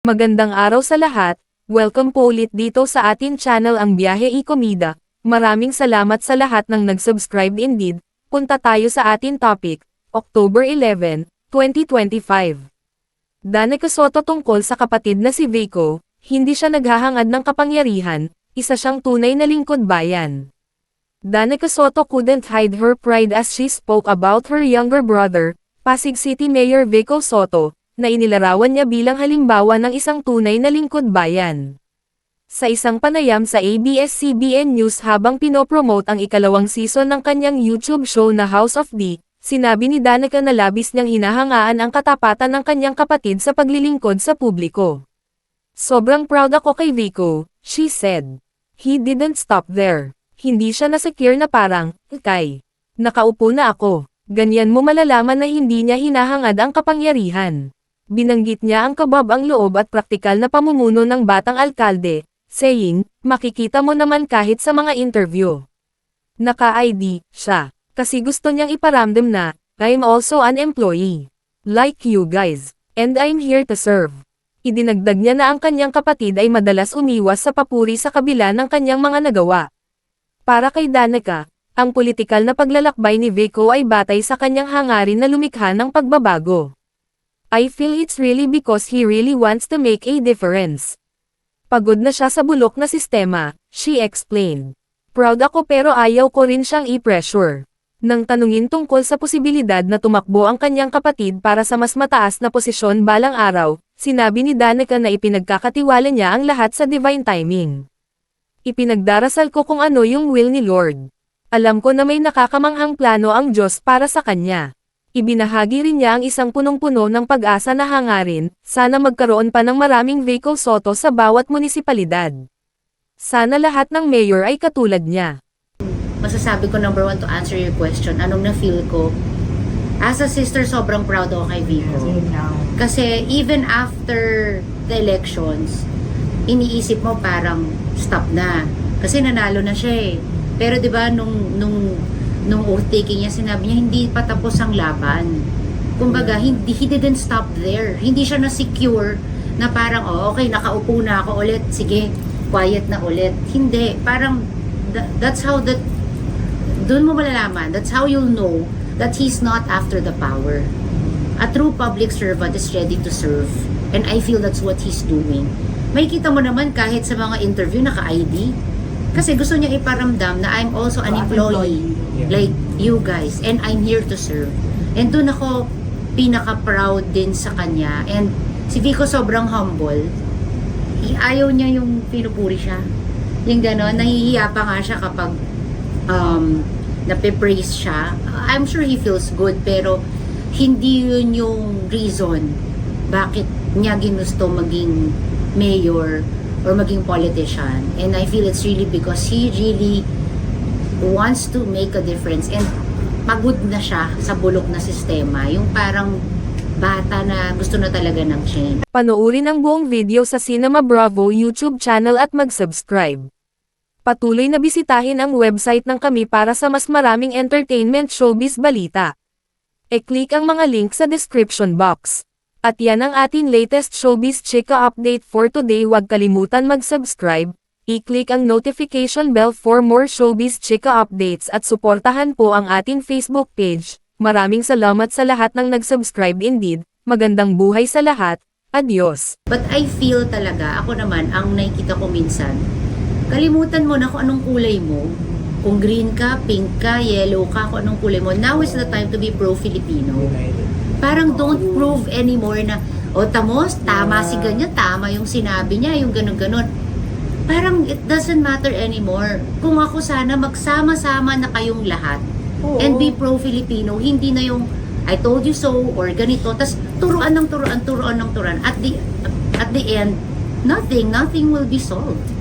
Magandang araw sa lahat, welcome po ulit dito sa atin channel ang Biyahe y Komida. Maraming salamat sa lahat ng nag-subscribe indeed. Punta tayo sa atin topic, October 11, 2025. Danica Soto tungkol sa kapatid na si Vico, hindi siya naghahangad ng kapangyarihan, isa siyang tunay na lingkod bayan. Danica Soto couldn't hide her pride as she spoke about her younger brother, Pasig City Mayor Vico Soto, na inilarawan niya bilang halimbawa ng isang tunay na lingkod bayan. Sa isang panayam sa ABS-CBN News habang pinopromote ang ikalawang season ng kanyang YouTube show na House of D, sinabi ni Danica na labis niyang hinahangaan ang katapatan ng kanyang kapatid sa paglilingkod sa publiko. Sobrang proud ako kay Vico, she said. He didn't stop there. Hindi siya nasecure na parang, "Kay, nakaupo na ako." Ganyan mo malalaman na hindi niya hinahangad ang kapangyarihan. Binanggit niya ang kababang loob at praktikal na pamumuno ng batang alkalde, saying, "Makikita mo naman kahit sa mga interview. Naka-ID siya, kasi gusto niyang iparamdam na, I'm also an employee. Like you guys, and I'm here to serve." Idinagdag niya na ang kanyang kapatid ay madalas umiwas sa papuri sa kabila ng kanyang mga nagawa. Para kay Danica, ang politikal na paglalakbay ni Vico ay batay sa kanyang hangarin na lumikha ng pagbabago. "I feel it's really because he really wants to make a difference. Pagod na siya sa bulok na sistema," she explained. "Proud ako pero ayaw ko rin siyang i-pressure." Nang tanungin tungkol sa posibilidad na tumakbo ang kanyang kapatid para sa mas mataas na posisyon balang araw, sinabi ni Danica na ipinagkakatiwala niya ang lahat sa divine timing. "Ipinagdarasal ko kung ano yung will ni Lord. Alam ko na may nakakamanghang plano ang Diyos para sa kanya." Ibinahagi rin niya ang isang punong-puno ng pag-asa na hangarin, sana magkaroon pa ng maraming Vico Soto sa bawat munisipalidad. Sana lahat ng mayor ay katulad niya. Masasabi ko number one to answer your question, anong na-feel ko? As a sister, sobrang proud ako kay Vico. Kasi even after the elections, iniisip mo parang stop na. Kasi nanalo na siya eh. Pero 'di ba nung oath taking niya, sinabi niya hindi pa tapos ang laban. Kumbaga, he didn't stop there. Hindi siya na-secure na parang, oh, okay, nakaupo na ako ulit, sige, quiet na ulit. Hindi, parang, that's how doon mo malalaman, that's how you'll know that he's not after the power. A true public servant is ready to serve. And I feel that's what he's doing. May kita mo naman kahit sa mga interview, naka-ID. Kasi gusto niya iparamdam na I'm also an employee. Like you guys, and I'm here to serve. And doon ako pinaka-proud din sa kanya. And si Vico sobrang humble. Ayaw niya yung pinupuri siya. Yung gano'n, nahihiya pa nga siya kapag nape-praise siya. I'm sure he feels good, pero hindi yun yung reason bakit niya ginusto maging mayor or maging politician. And I feel it's really because he really wants to make a difference and pagod na siya sa bulok na sistema, yung parang bata na gusto na talaga ng change. Panoorin ang buong video sa Cinema Bravo YouTube channel at mag-subscribe. Patuloy na bisitahin ang website ng kami para sa mas maraming entertainment showbiz balita. E-click ang mga link sa description box. At yan ang ating latest showbiz chika update for today. Huwag kalimutan mag-subscribe, i-click ang notification bell for more showbiz chika updates at suportahan po ang ating Facebook page. Maraming salamat sa lahat ng nag-subscribe indeed. Magandang buhay sa lahat. Adios. But I feel talaga, ako naman, ang nakikita ko minsan, kalimutan mo na kung anong kulay mo. Kung green ka, pink ka, yellow ka, kung anong kulay mo. Now is the time to be pro-Filipino. Parang don't prove anymore na, o tamos, tama si ganyan, tama yung sinabi niya, yung ganun-ganun. Parang it doesn't matter anymore. Kung ako sana, magsama-sama na kayong lahat. And be pro-Filipino. Hindi na yung, I told you so, or ganito. Tas turuan ng turuan. At the end, nothing will be solved.